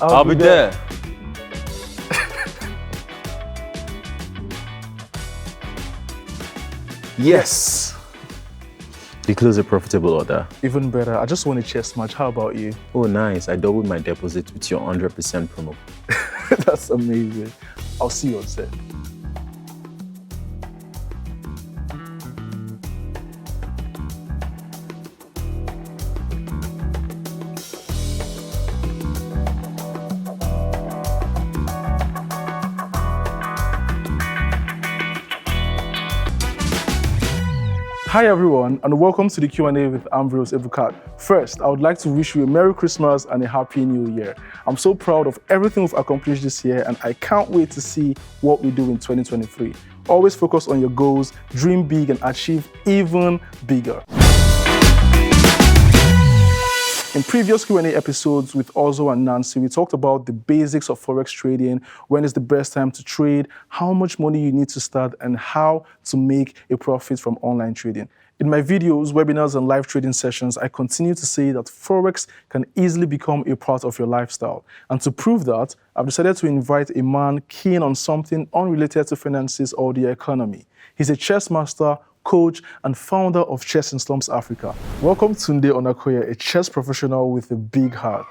I'll be there. Yes. You close a profitable order. Even better. I just won a chess match. How about you? Oh, nice. I doubled my deposit with your 100% promo. That's amazing. I'll see you on set. Hi everyone, and welcome to the Q&A with Ambrose Ebuka. First, I would like to wish you a Merry Christmas and a Happy New Year. I'm so proud of everything we've accomplished this year, and I can't wait to see what we do in 2023. Always focus on your goals, dream big, and achieve even bigger. In previous Q&A episodes with Ozo and Nancy, we talked about the basics of Forex trading, when is the best time to trade, how much money you need to start, and how to make a profit from online trading. In my videos, webinars, and live trading sessions, I continue to say that Forex can easily become a part of your lifestyle. And to prove that, I've decided to invite a man keen on something unrelated to finances or the economy. He's a chess master, coach, and founder of Chess in Slums Africa. Welcome Tunde Onakoya, a chess professional with a big heart.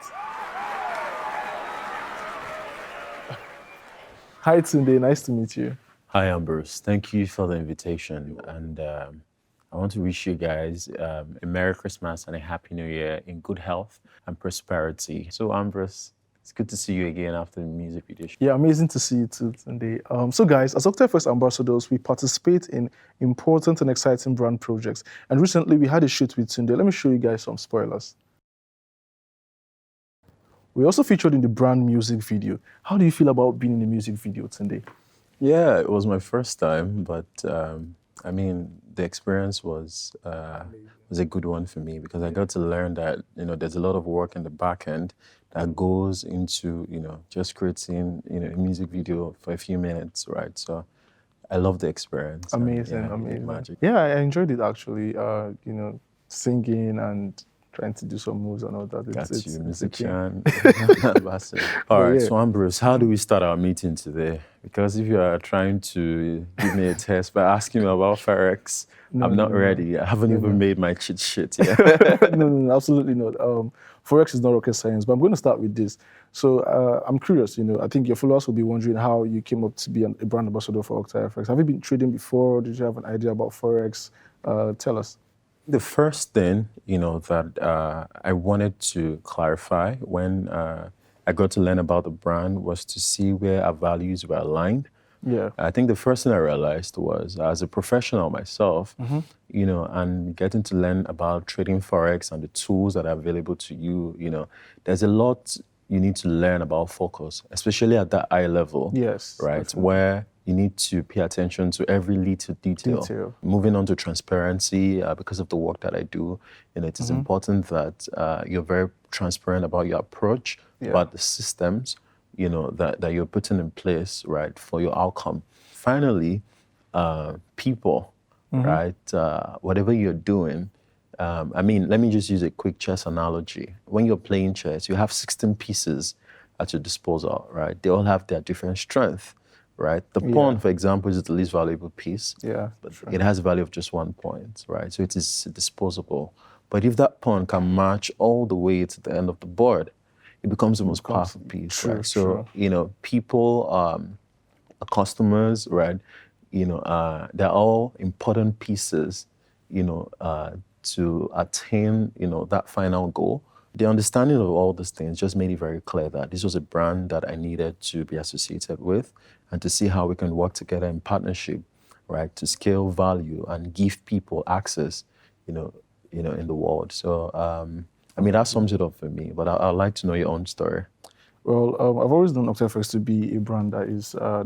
Hi Tunde, nice to meet you. Hi Ambrose, thank you for the invitation. And I want to wish you guys a Merry Christmas and a Happy New Year in good health and prosperity. So Ambrose, it's good to see you again after the music video. Yeah, amazing to see you too, Tunde. So guys, as OctaFX ambassadors, we participate in important and exciting brand projects. And recently we had a shoot with Tunde. Let me show you guys some spoilers. We also featured in the brand music video. How do you feel about being in the music video, Tunde? Yeah, it was my first time, but I mean, the experience was a good one for me because I got to learn that, there's a lot of work in the back end that goes into, just creating, a music video for a few minutes, right? So I love the experience. Amazing, amazing. Magic. Yeah, I enjoyed it actually, singing and trying to do some moves and all that. It's musician. All right, so Ambrose, how do we start our meeting today? Because if you are trying to give me a test by asking me about Forex, I'm not ready. I haven't even made my cheat sheet yet. No, absolutely not. Forex is not rocket science, but I'm going to start with this. So I'm curious, I think your followers will be wondering how you came up to be a brand ambassador for OctaFX. Have you been trading before? Did you have an idea about Forex? Tell us. The first thing, that I wanted to clarify when I got to learn about the brand was to see where our values were aligned. Yeah. I think the first thing I realized was, as a professional myself, and getting to learn about trading Forex and the tools that are available to you, there's a lot you need to learn about focus, especially at that eye level. Yes. Right, definitely. where you need to pay attention to every little detail. Moving on to transparency, because of the work that I do, it is important that you're very transparent about your approach, about the systems, that you're putting in place, right, for your outcome. Finally, people, right, whatever you're doing, let me just use a quick chess analogy. When you're playing chess, you have 16 pieces at your disposal, right? They all have their different strengths. Right, the pawn, for example, is the least valuable piece. Yeah, but it has a value of just 1 point, right? So it is disposable. But if that pawn can march all the way to the end of the board, it becomes the most powerful piece, right? So people, customers, right? They're all important pieces, to attain, that final goal. The understanding of all these things just made it very clear that this was a brand that I needed to be associated with and to see how we can work together in partnership, right, to scale value and give people access, in the world. So, that sums it up for me, but I'd like to know your own story. Well, I've always known OctaFX to be a brand that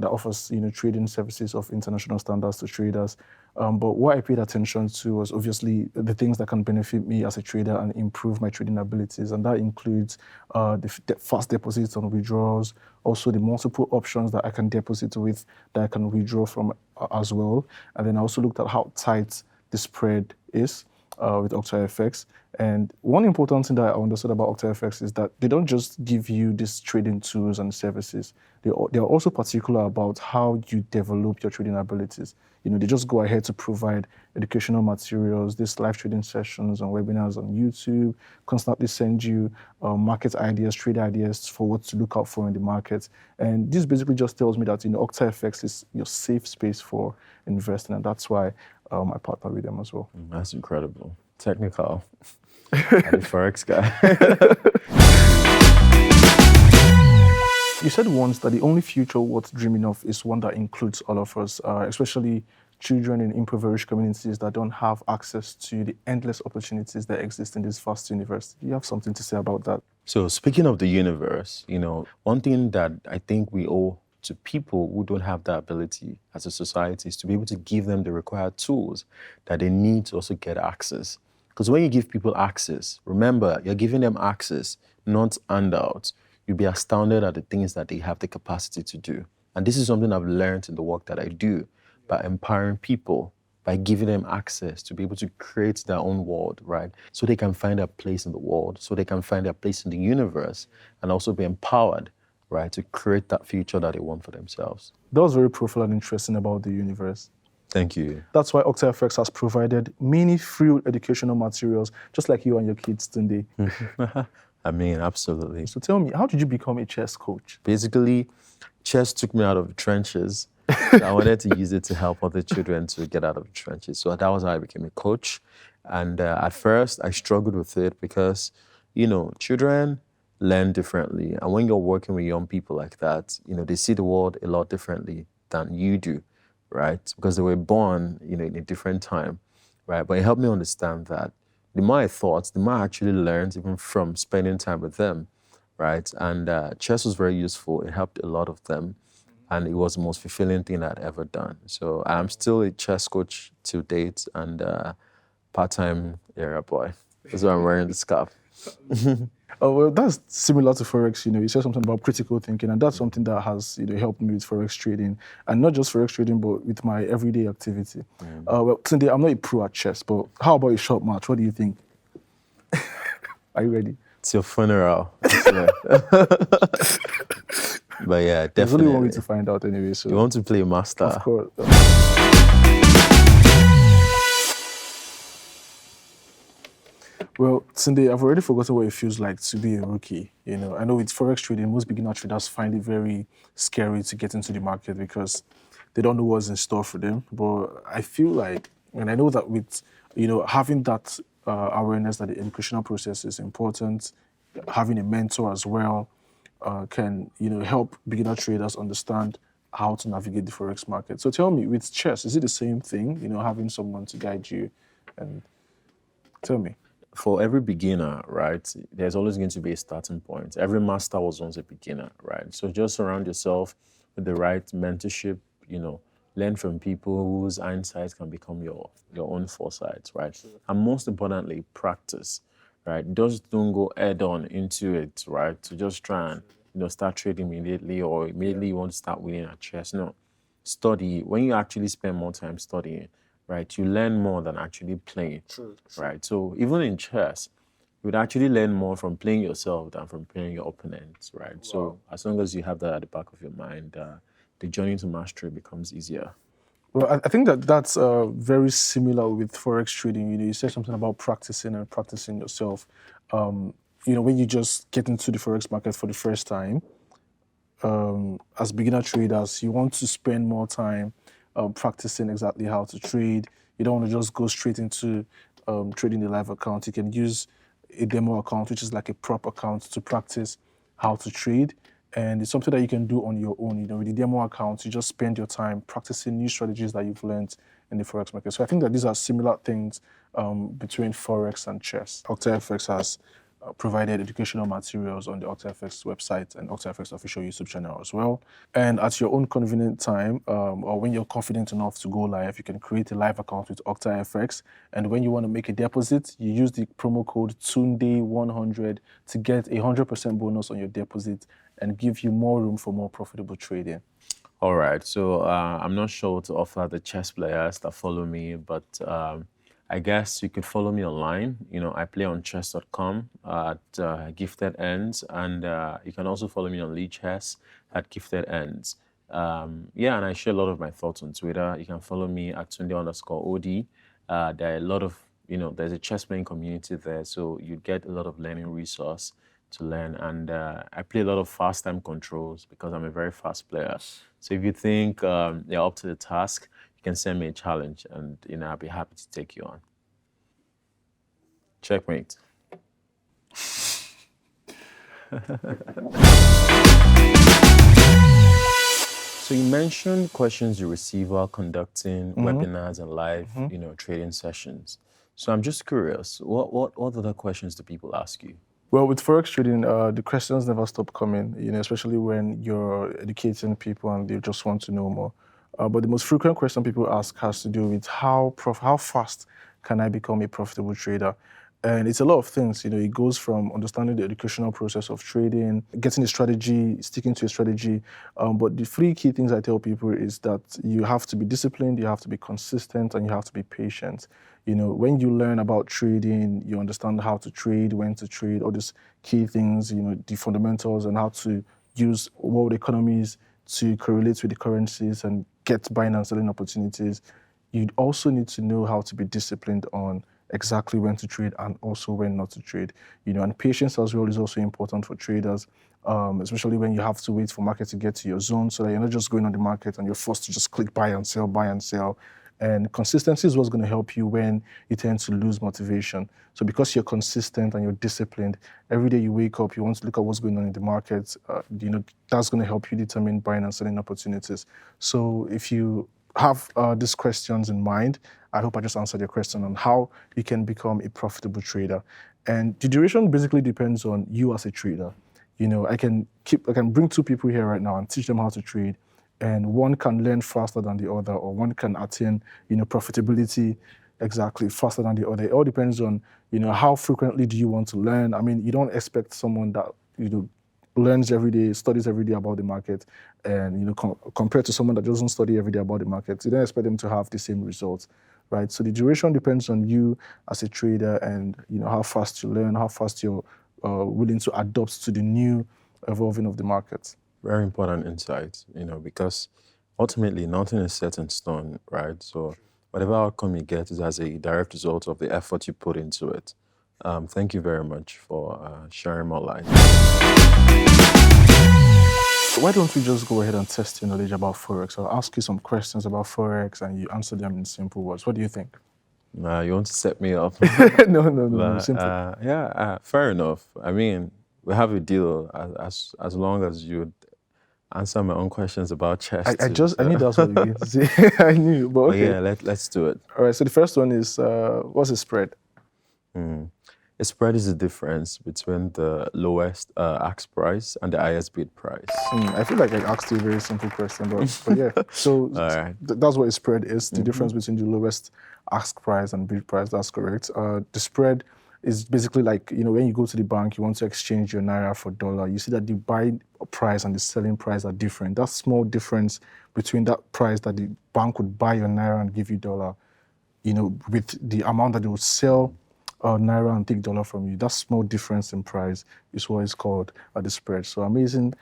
that offers trading services of international standards to traders. But what I paid attention to was obviously the things that can benefit me as a trader and improve my trading abilities, and that includes the fast deposits and withdrawals, also the multiple options that I can deposit with that I can withdraw from as well. And then I also looked at how tight the spread is. with OctaFX. And one important thing that I understood about OctaFX is that they don't just give you these trading tools and services. They are also particular about how you develop your trading abilities. They just go ahead to provide educational materials, these live trading sessions and webinars on YouTube, constantly send you market ideas, trade ideas for what to look out for in the market. And this basically just tells me that OctaFX is your safe space for investing, and that's why I partner with them as well. That's incredible. Technical. I'm a Forex guy. You said once that the only future worth dreaming of is one that includes all of us, especially children in impoverished communities that don't have access to the endless opportunities that exist in this vast universe. Do you have something to say about that? So speaking of the universe, one thing that I think we owe to people who don't have that ability as a society is to be able to give them the required tools that they need to also get access. Because when you give people access, remember, you're giving them access, not handouts. You'll be astounded at the things that they have the capacity to do. And this is something I've learned in the work that I do by empowering people, by giving them access to be able to create their own world, right? So they can find their place in the world, so they can find their place in the universe, and also be empowered, right, to create that future that they want for themselves. That was very profound and interesting about the universe. Thank you. That's why OctaFX has provided many free educational materials, just like you and your kids, Tunde. I mean, absolutely. So tell me, how did you become a chess coach? Basically, chess took me out of the trenches. I wanted to use it to help other children to get out of the trenches. So that was how I became a coach. And at first, I struggled with it because, children learn differently. And when you're working with young people like that, they see the world a lot differently than you do, right? Because they were born, in a different time, right? But it helped me understand that the more I thought, the more I actually learned even from spending time with them, right? And chess was very useful. It helped a lot of them. And it was the most fulfilling thing I'd ever done. So I'm still a chess coach to date and part-time area boy. That's why I'm wearing the scarf. Oh, well, that's similar to Forex. You said something about critical thinking, and that's something that has helped me with Forex trading, and not just Forex trading, but with my everyday activity. Well, Tunde, I'm not a pro at chess, but how about a short match? What do you think? Are you ready? It's your funeral. But yeah, definitely. There's only one way to find out anyway. So you want to play master? Of course. Well, Tunde, I've already forgotten what it feels like to be a rookie. I know with Forex trading, most beginner traders find it very scary to get into the market because they don't know what's in store for them. But I feel like, and I know that with, having that awareness that the educational process is important, having a mentor as well, can help beginner traders understand how to navigate the Forex market. So tell me, with chess, is it the same thing, having someone to guide you? And tell me. For every beginner, right, there's always going to be a starting point. Every master was once a beginner, right? So just surround yourself with the right mentorship, learn from people whose insights can become your own foresight, right? And most importantly, practice, right? Just don't go head on into it, right? To just try and start trading immediately or immediately you want to start winning at chess. No, study. When you actually spend more time studying, right, you learn more than actually playing, right? So even in chess, you would actually learn more from playing yourself than from playing your opponents, right? Wow. So as long as you have that at the back of your mind, the journey to mastery becomes easier. Well, I think that's very similar with Forex trading. You said something about practicing yourself. When you just get into the Forex market for the first time, as beginner traders, you want to spend more time practicing exactly how to trade. You don't want to just go straight into trading the live account. You can use a demo account, which is like a prop account, to practice how to trade. And it's something that you can do on your own. With the demo account, you just spend your time practicing new strategies that you've learned in the Forex market. So I think that these are similar things between Forex and chess. OctaFX has provided educational materials on the OctaFX website and OctaFX official YouTube channel as well. And at your own convenient time, or when you're confident enough to go live, you can create a live account with OctaFX. And when you want to make a deposit, you use the promo code Tunde100 to get 100% bonus on your deposit and give you more room for more profitable trading. All right. So I'm not sure what to offer the chess players that follow me, but I guess you could follow me online. I play on chess.com at Gifted Ends, and you can also follow me on Lee Chess at Gifted Ends. And I share a lot of my thoughts on Twitter. You can follow me at Tunde_OD. There are a lot of, there's a chess playing community there, so you get a lot of learning resource to learn. And I play a lot of fast time controls because I'm a very fast player. So if you think you're up to the task, you can send me a challenge, and I'll be happy to take you on. Checkmate. So you mentioned questions you receive while conducting webinars and live, trading sessions. So I'm just curious, what other questions do people ask you? Well, with Forex trading, the questions never stop coming, especially when you're educating people and they just want to know more. But the most frequent question people ask has to do with how fast can I become a profitable trader? And it's a lot of things, it goes from understanding the educational process of trading, getting a strategy, sticking to a strategy. But the three key things I tell people is that you have to be disciplined, you have to be consistent, and you have to be patient. When you learn about trading, you understand how to trade, when to trade, all these key things, the fundamentals and how to use world economies to correlate with the currencies and get buying and selling opportunities. You also need to know how to be disciplined on exactly when to trade and also when not to trade. And patience as well is also important for traders, especially when you have to wait for market to get to your zone so that you're not just going on the market and you're forced to just click buy and sell. And consistency is what's going to help you when you tend to lose motivation. So because you're consistent and you're disciplined, every day you wake up, you want to look at what's going on in the market, that's going to help you determine buying and selling opportunities. So if you have these questions in mind, I hope I just answered your question on how you can become a profitable trader. And the duration basically depends on you as a trader. I can bring two people here right now and teach them how to trade, and one can learn faster than the other, or one can attain, profitability exactly faster than the other. It all depends on, how frequently do you want to learn. I mean, you don't expect someone that, learns every day, studies every day about the market, and compared to someone that doesn't study every day about the market, you don't expect them to have the same results, right? So the duration depends on you as a trader, and how fast you learn, how fast you're willing to adapt to the new evolving of the market. Very important insight, because ultimately nothing is set in stone, right? So whatever outcome you get is as a direct result of the effort you put into it. Thank you very much for sharing more light. Why don't we just go ahead and test your knowledge about Forex? I'll ask you some questions about Forex and you answer them in simple words. What do you think? You want to set me up? No, simple. Fair enough. I mean, we have a deal as long as you answer my own questions about chess. I knew that's what you were going to say. I knew, but okay. Yeah, let's do it. All right, so the first one is, what's a spread? A spread is the difference between the lowest ask price and the highest bid price. I feel like I asked you a very simple question, but yeah. So right. That's what a spread is, the difference between the lowest ask price and bid price. That's correct. The spread is basically like, when you go to the bank, you want to exchange your Naira for dollar. You see that the buying price and the selling price are different. That small difference between that price that the bank would buy your Naira and give you dollar, with the amount that they would sell Naira and take dollar from you, that small difference in price is what is called the spread. So amazing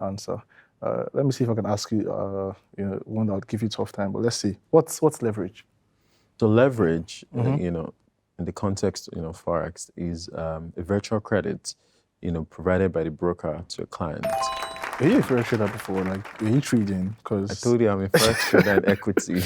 answer. Let me see if I can ask you, one that would give you a tough time. But let's see. What's leverage? So leverage, in the context, Forex is a virtual credit, provided by the broker to a client. Are you a Forex trader before? Like, are you trading? Because I told you I'm a Forex trader in equity.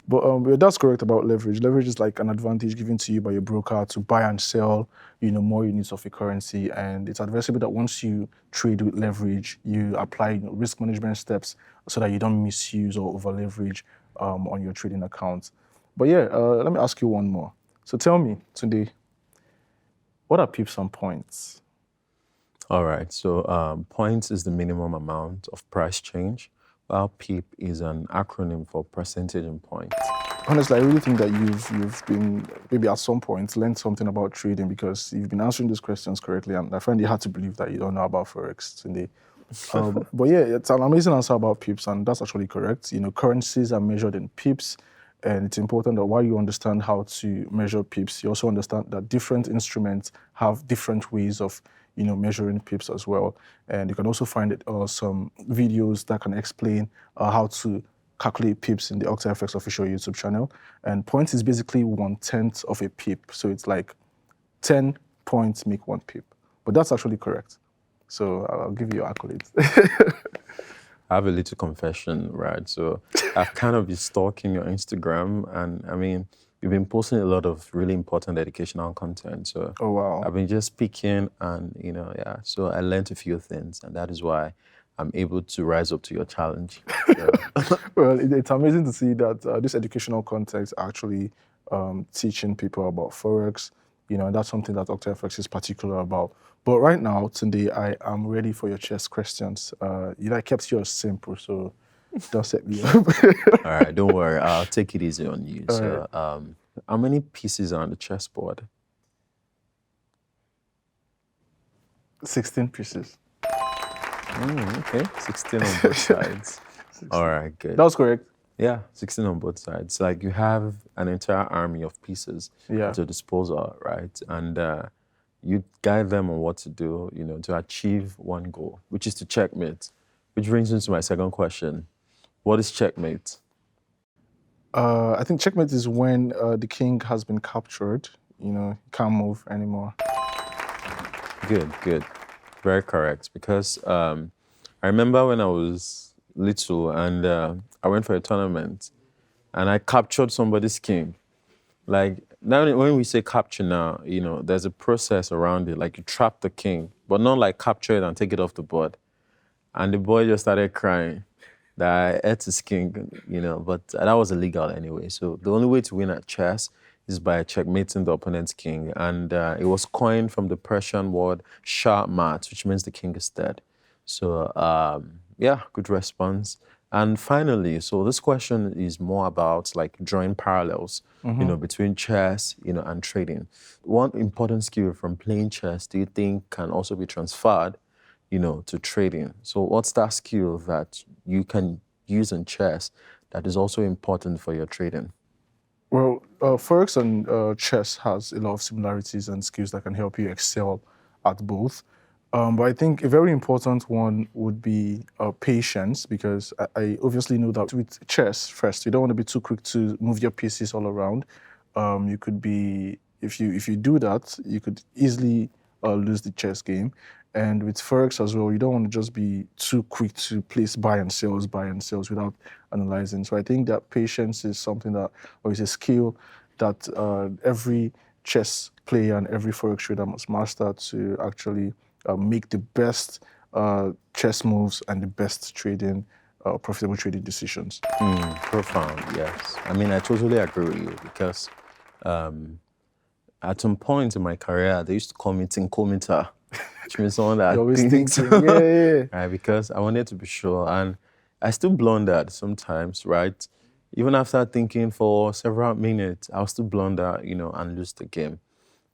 But that's correct about leverage. Leverage is like an advantage given to you by your broker to buy and sell, more units of a currency. And it's advisable that once you trade with leverage, you apply risk management steps so that you don't misuse or over leverage on your trading account. But yeah, let me ask you one more. So tell me, Tunde, what are pips and points? All right, so points is the minimum amount of price change, while PIP is an acronym for percentage in points. Honestly, I really think that you've been, maybe at some point, learned something about trading because you've been answering these questions correctly, and I find it hard to believe that you don't know about Forex today. But yeah, it's an amazing answer about pips, and that's actually correct. Currencies are measured in pips, And it's important that while you understand how to measure pips, you also understand that different instruments have different ways of, measuring pips as well. And you can also find some videos that can explain how to calculate pips in the OctaFX official YouTube channel. And points is basically 1/10 of a pip. So it's like 10 points make 1 pip. But that's actually correct. So I'll give you your accolades. I have a little confession, right? So I've kind of been stalking your Instagram, and I mean, you've been posting a lot of really important educational content. So Oh, wow. I've been just speaking, and yeah. So I learned a few things, and that is why I'm able to rise up to your challenge. So. Well, it's amazing to see that this educational context actually teaching people about Forex. And that's something that OctaFX is particular about. But right now, today, I am ready for your chess questions. I kept yours simple, so don't set me up. All right, don't worry. I'll take it easy on you. All So, how many pieces are on the chessboard? 16 pieces. Okay, 16 on both sides. 16. All right, good. That was correct. Yeah, 16 on both sides. Like you have an entire army of pieces at your disposal, right? And you guide them on what to do, to achieve one goal, which is to checkmate. Which brings me to my second question. What is checkmate? I think checkmate is when the king has been captured. He can't move anymore. Good. Very correct. Because I remember when I was little and I went for a tournament and I captured somebody's king. Like, now when we say capture now, there's a process around it. Like, you trap the king, but not like capture it and take it off the board. And the boy just started crying that I ate his king, but that was illegal anyway. So the only way to win at chess is by checkmating the opponent's king. And it was coined from the Persian word shah mat, which means the king is dead. So, yeah, good response. And finally, so this question is more about like drawing parallels, between chess, and trading. One important skill from playing chess do you think can also be transferred, to trading? So what's that skill that you can use in chess that is also important for your trading? Well, Forex and chess has a lot of similarities and skills that can help you excel at both. But I think a very important one would be patience, because I obviously know that with chess, first, you don't want to be too quick to move your pieces all around. You could be, if you do that, you could easily lose the chess game. And with Forex as well, you don't want to just be too quick to place buy and sells without analyzing. So I think that patience is something that, or is a skill that every chess player and every Forex trader must master to actually make the best chess moves and the best profitable trading decisions. Profound, yes. I mean, I totally agree with you because at some point in my career, they used to call me tinkometer, which means someone that always thinks. thinking, yeah. Right, because I wanted to be sure. And I still blunder sometimes, right? Even after thinking for several minutes, I'll still blunder, and lose the game.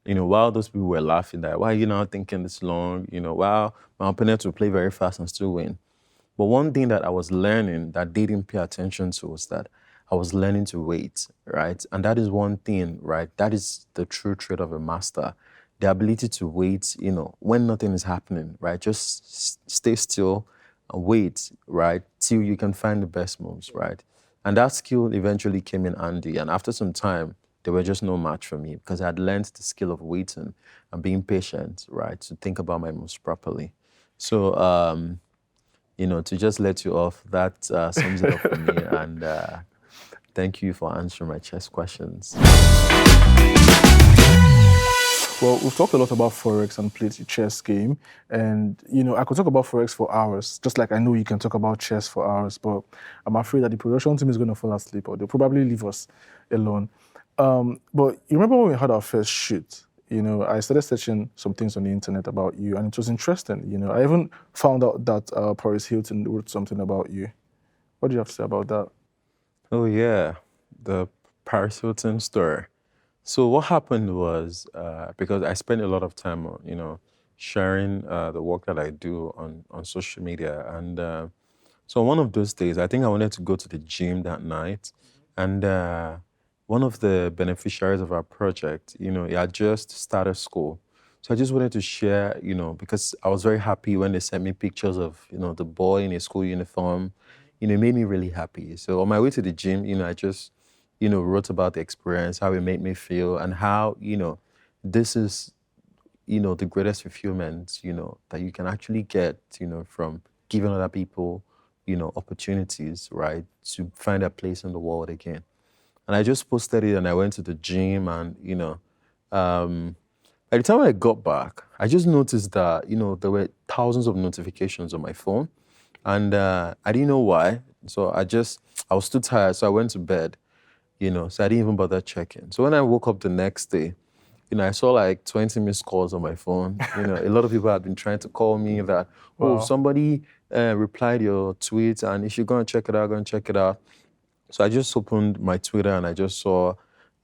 While those people were laughing that, why are you not thinking this long? While my opponent will play very fast and still win. But one thing that I was learning that they didn't pay attention to was that I was learning to wait, right? And that is one thing, right? That is the true trait of a master. The ability to wait, when nothing is happening, right? Just stay still and wait, right? Till you can find the best moves, right? And that skill eventually came in handy. And after some time, they were just no match for me because I had learned the skill of waiting and being patient, right? To think about my moves properly. So, to just let you off, that sums it up for me. And thank you for answering my chess questions. Well, we've talked a lot about Forex and played the chess game. And, I could talk about Forex for hours, just like I know you can talk about chess for hours, but I'm afraid that the production team is going to fall asleep or they'll probably leave us alone. But you remember when we had our first shoot, I started searching some things on the internet about you, and it was interesting. I even found out that Paris Hilton wrote something about you. What do you have to say about that? Oh, yeah, the Paris Hilton story. So what happened was, because I spent a lot of time on, sharing the work that I do on social media. And so one of those days, I think I wanted to go to the gym that night. And one of the beneficiaries of our project, he had just started school. So I just wanted to share, because I was very happy when they sent me pictures of, the boy in a school uniform. It made me really happy. So on my way to the gym, I just, wrote about the experience, how it made me feel, and how, this is, the greatest fulfillment, that you can actually get, from giving other people, opportunities, right, to find a place in the world again. And I just posted it and I went to the gym and, by the time I got back, I just noticed that, there were thousands of notifications on my phone and I didn't know why. So I was too tired, so I went to bed, so I didn't even bother checking. So when I woke up the next day, I saw like 20 missed calls on my phone. A lot of people had been trying to call me that, Wow. somebody replied your tweet and if you're going to check it out, go and check it out. So I just opened my Twitter and I just saw,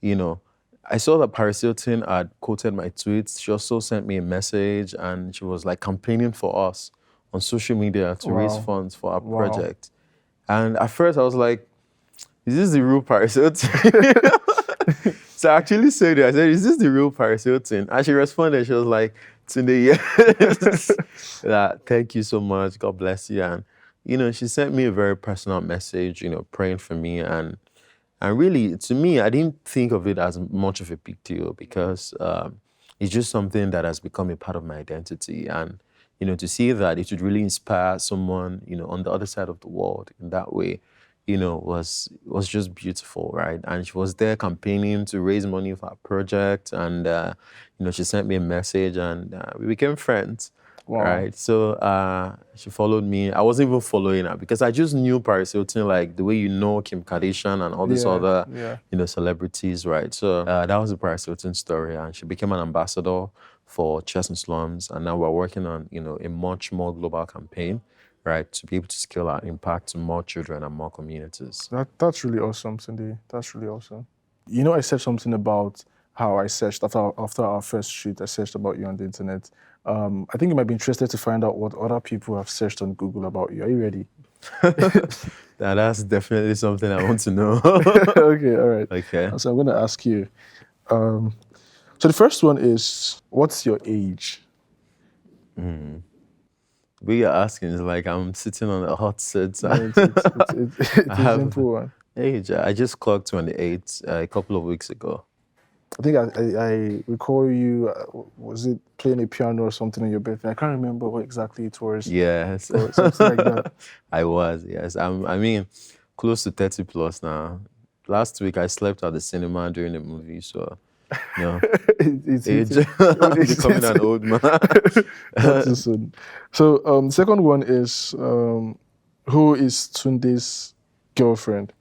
I saw that Paris Hilton had quoted my tweets. She also sent me a message and she was like campaigning for us on social media to raise Wow. funds for our Wow. project. And at first I was like, is this the real Paris Hilton? So I actually said it. I said, is this the real Paris Hilton? And she responded, she was like, Tunde, yes. Thank you so much. God bless you. And, she sent me a very personal message, praying for me. And really, to me, I didn't think of it as much of a big deal because it's just something that has become a part of my identity. And, to see that it would really inspire someone, on the other side of the world in that way, was just beautiful, right? And she was there campaigning to raise money for our project. And, she sent me a message and we became friends. Wow. Right. So she followed me. I wasn't even following her because I just knew Paris Hilton like the way Kim Kardashian and all these other, celebrities, right? So that was the Paris Hilton story. And she became an ambassador for Chess and Slums. And now we're working on, a much more global campaign, right, to be able to scale our impact to more children and more communities. That's really awesome, Cindy. That's really awesome. I said something about how I searched after our first shoot. I searched about you on the internet. I think you might be interested to find out what other people have searched on Google about you. Are you ready? That's definitely something I want to know. Okay, all right. Okay. So I'm going to ask you. So the first one is, what's your age? What you're asking is like I'm sitting on a hot seat. No, it's a simple one. Age. I just clocked 28 a couple of weeks ago. I think I recall you, was it playing a piano or something on your birthday? I can't remember what exactly it was. Yes. Or something like that. I was, yes. I mean, close to 30 plus now. Last week I slept at the cinema during the movie, so, it's becoming an old man. Not too soon. So the second one is, who is Tunde's girlfriend?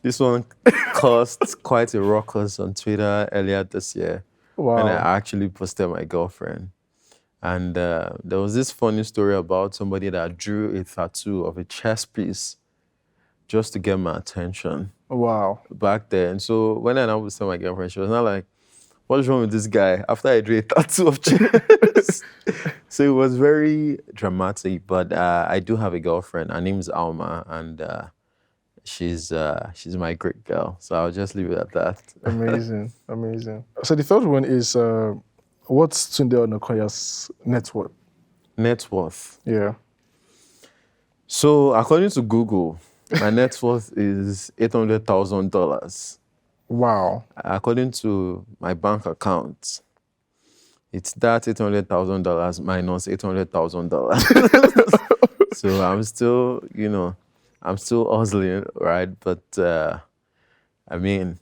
This one caused quite a ruckus on Twitter earlier this year. Wow. And I actually posted my girlfriend. And there was this funny story about somebody that drew a tattoo of a chess piece just to get my attention. Wow. Back then. So when I now posted my girlfriend, she was not like, what's wrong with this guy? After I drew a tattoo of chess. So it was very dramatic. But I do have a girlfriend. Her name is Alma. And she's my great girl. So I'll just leave it at that. Amazing, amazing. So the third one is, what's Tunde Onakoya's net worth? Net worth. Yeah. So according to Google, my net worth is $800,000. Wow. According to my bank account, it's that $800,000 minus $800,000. So I'm still, I'm still hustling, right? But I mean,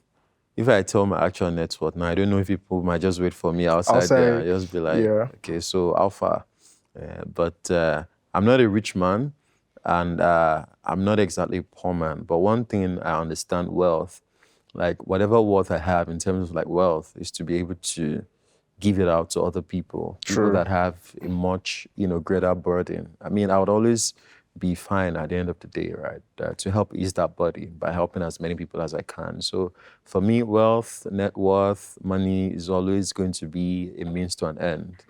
if I tell my actual net worth now, I don't know if people might just wait for me outside there and just be like, okay, so how far? But I'm not a rich man and I'm not exactly a poor man. But one thing I understand wealth, like whatever wealth I have in terms of like wealth is to be able to give it out to other people, people that have a much, greater burden. I mean, I would always be fine at the end of the day, right? To help ease that burden by helping as many people as I can. So for me, wealth, net worth, money is always going to be a means to an end.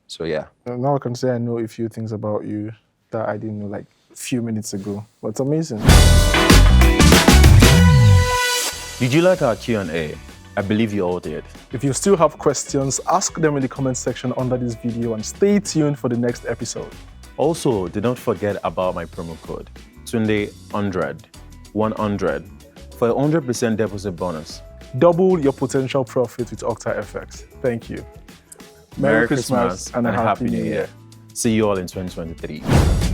So yeah. Now I can say I know a few things about you that I didn't know, like few minutes ago. But it's amazing. Did you like our Q&A? I believe you all did. If you still have questions, ask them in the comment section under this video and stay tuned for the next episode. Also, do not forget about my promo code, Tunde 100 for a 100% deposit bonus. Double your potential profit with OctaFX. Thank you. Merry Christmas and a Happy New Year. See you all in 2023.